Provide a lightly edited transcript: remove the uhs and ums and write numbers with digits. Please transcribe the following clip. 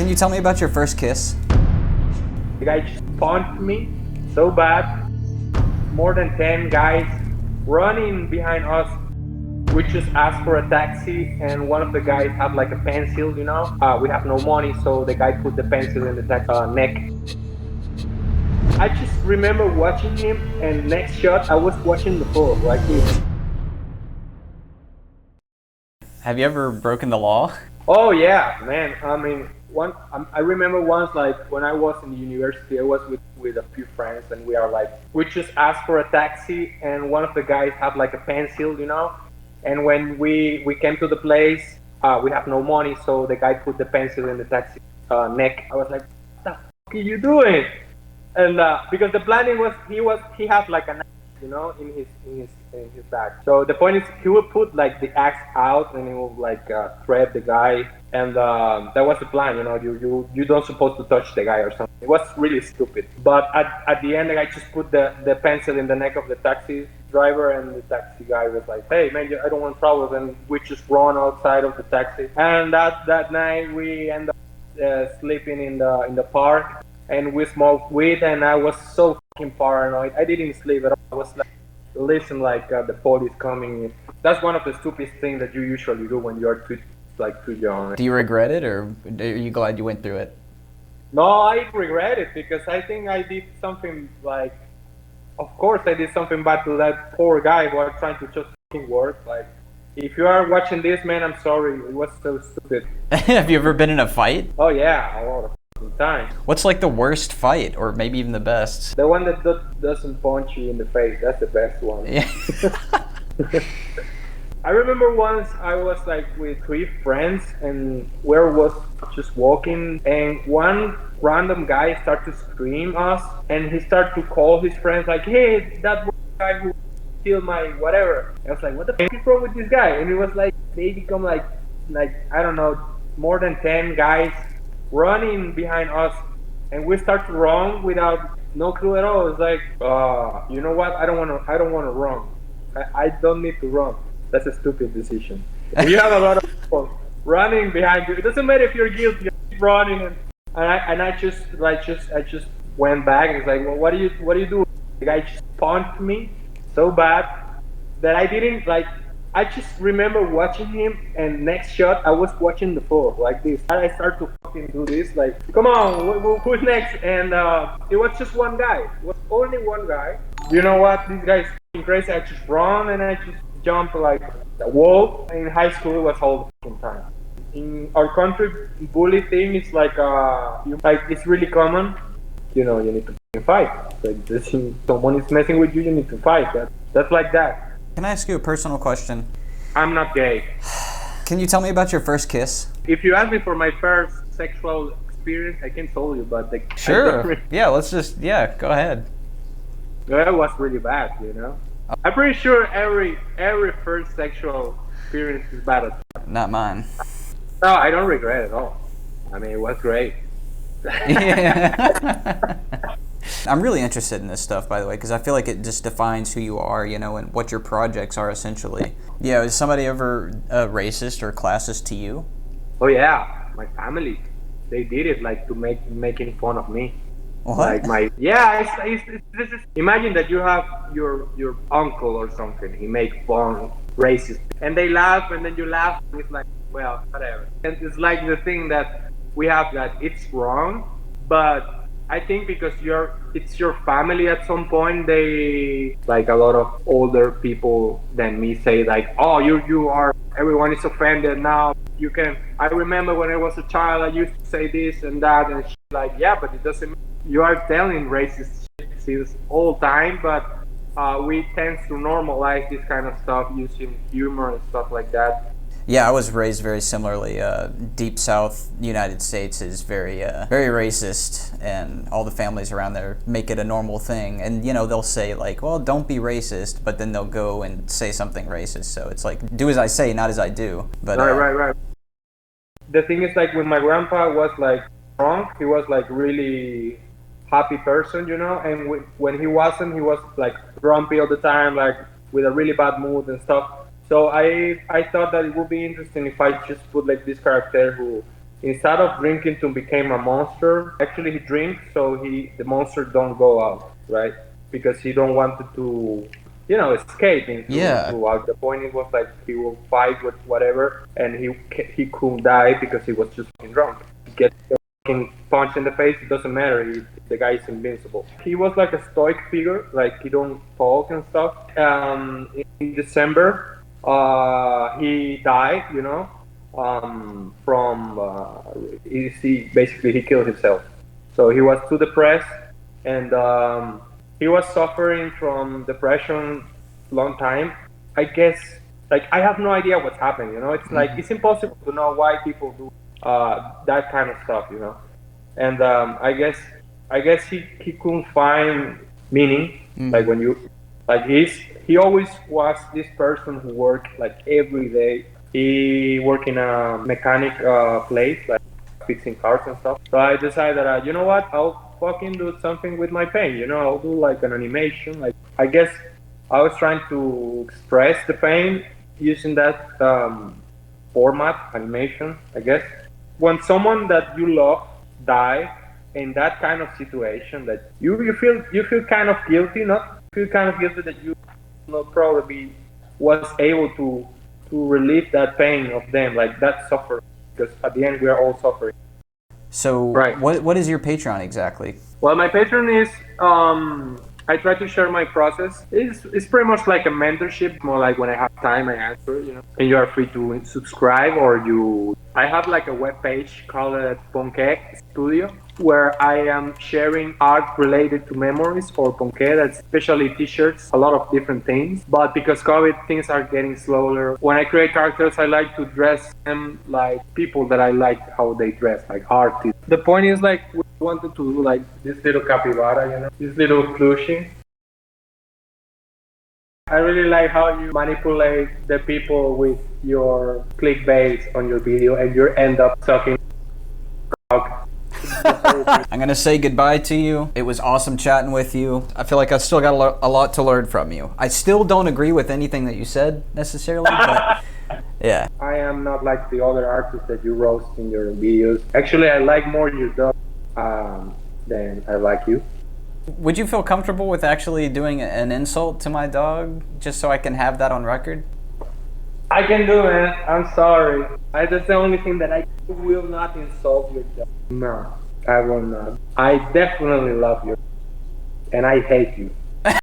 Can you tell me about your first kiss? The guy just punched me so bad. More than 10 guys running behind us. We just asked for a taxi, and one of the guys had like a pencil, you know. We have no money, so the guy put the pencil in the taxi neck. I just remember watching him, and next shot, I was watching the floor like this. Have you ever broken the law? Oh yeah, man. I mean, I remember once, like when I was in the university, I was with a few friends, and we just asked for a taxi, and one of the guys had like a pencil, you know. And when we came to the place, we have no money, so the guy put the pencil in the taxi neck. I was like, what the fuck are you doing? And because the planning was he had like an axe, you know, in his bag. So the point is he would put like the axe out and he would like threat the guy, and that was the plan, you know. You don't supposed to touch the guy or something. It was really stupid. But at the end, the guy just put the pencil in the neck of the taxi driver, and the taxi guy was like, hey man, I don't want trouble, and we just run outside of the taxi. And that night we ended up sleeping in the park, and we smoked weed, and I was so fucking paranoid. I didn't sleep at all. I was like, listen, like the police coming. That's one of the stupid things that you usually do when you're too young. Do you regret it, or are you glad you went through it? No, I regret it because I think I did something like, of course I did something bad to that poor guy who was trying to just fucking work. Like, if you are watching this, man, I'm sorry. It was so stupid. Have you ever been in a fight? Oh yeah, a lot of time. What's like the worst fight, or maybe even the best? The one that doesn't punch you in the face. That's the best one. Yeah. I remember once I was like with 3 friends, and we was just walking, and one random guy started to scream us, and he started to call his friends like, hey, that guy who killed my whatever. I was like, what the fuck is wrong with this guy? And it was like, they become like I don't know, more than 10 guys running behind us, and we start to run without no clue at all. It's like, you know what? I don't want to run. I don't need to run. That's a stupid decision. If you have a lot of people running behind you, it doesn't matter if you're guilty. You keep running, and I just went back and it's like, well, what do you do? The guy just punched me so bad that I didn't like. I just remember watching him, and next shot I was watching the floor like this. And I started to fucking do this, like, come on, who's next? And it was just one guy. It was only one guy. You know what? This guy's fucking crazy. I just run and I just jump like a wall. In high school, it was all the fucking time. In our country, bully thing is like it's really common. You know, you need to fight. Like, this, someone is messing with you, you need to fight. That's like that. Can I ask you a personal question? I'm not gay. Can you tell me about your first kiss? If you ask me for my first sexual experience, I can tell you, but sure. Yeah, go ahead. It was really bad, you know. I'm pretty sure every first sexual experience is bad. Not mine. No, I don't regret it at all. I mean, it was great. Yeah. I'm really interested in this stuff, by the way, because I feel like it just defines who you are, you know, and what your projects are essentially. Yeah, is somebody ever racist or classist to you? Oh yeah, my family. They did it like to making fun of me. What? Like imagine that you have your uncle or something. He makes fun, racist, and they laugh, and then you laugh. And it's like, well, whatever. And it's like the thing that we have, that it's wrong, but I think because it's your family, at some point they, like a lot of older people than me, say like, oh, you are, everyone is offended now. You can, I remember when I was a child, I used to say this and that, and like, yeah, but it doesn't, you are telling racist shit all time, but we tend to normalize this kind of stuff using humor and stuff like that. Yeah, I was raised very similarly. Deep South United States is very racist, and all the families around there make it a normal thing. And, you know, they'll say, like, well, don't be racist, but then they'll go and say something racist. So it's like, do as I say, not as I do. But Right. The thing is, like, when my grandpa was, like, drunk, he was, like, really happy person, you know? And when he wasn't, he was, like, grumpy all the time, like, with a really bad mood and stuff. So I thought that it would be interesting if I just put like this character who instead of drinking to become a monster, actually he drinks so the monster don't go out, right? Because he don't want to, escape Yeah. into out. The point it was like he will fight with whatever, and he couldn't die because he was just fucking drunk. He gets fucking punched in the face, it doesn't matter. The guy is invincible. He was like a stoic figure, like he don't talk and stuff. In December, he died, from basically he killed himself. So he was too depressed, and he was suffering from depression long time. I guess, like, I have no idea what's happening. It's like it's impossible to know why people do that kind of stuff. And I guess he couldn't find meaning. Like when you, like he always was this person who worked like every day. He worked in a mechanic place, like fixing cars and stuff. So I decided, you know what? I'll fucking do something with my pain. I'll do like an animation. Like, I guess I was trying to express the pain using that format, animation. I guess when someone that you love die in that kind of situation, that you feel kind of guilty, not feel kind of guilty that you probably was able to relieve that pain of them, like that suffering, because at the end we are all suffering. So Right. what is your Patreon exactly? Well, my Patreon is I try to share my process. It's pretty much like a mentorship, more like when I have time I answer. And you are free to subscribe, or I have like a web page called Ponke Studio, where I am sharing art related to memories for Ponke. That's especially t-shirts, a lot of different things. But because COVID, things are getting slower. When I create characters, I like to dress them like people that I like how they dress, like artists. The point is, like, we wanted to do like this little capybara, this little plushie. I really like how you manipulate the people with your clickbait on your video, and you end up sucking cock. I'm gonna say goodbye to you. It was awesome chatting with you. I feel like I still got a lot to learn from you. I still don't agree with anything that you said necessarily, but yeah. I am not like the other artists that you roast in your videos. Actually, I like more your dog than I like you. Would you feel comfortable with actually doing an insult to my dog, just so I can have that on record? I can do it. I'm sorry. That's the only thing that I will not insult your dog. No, I will not. I definitely love you, and I hate you.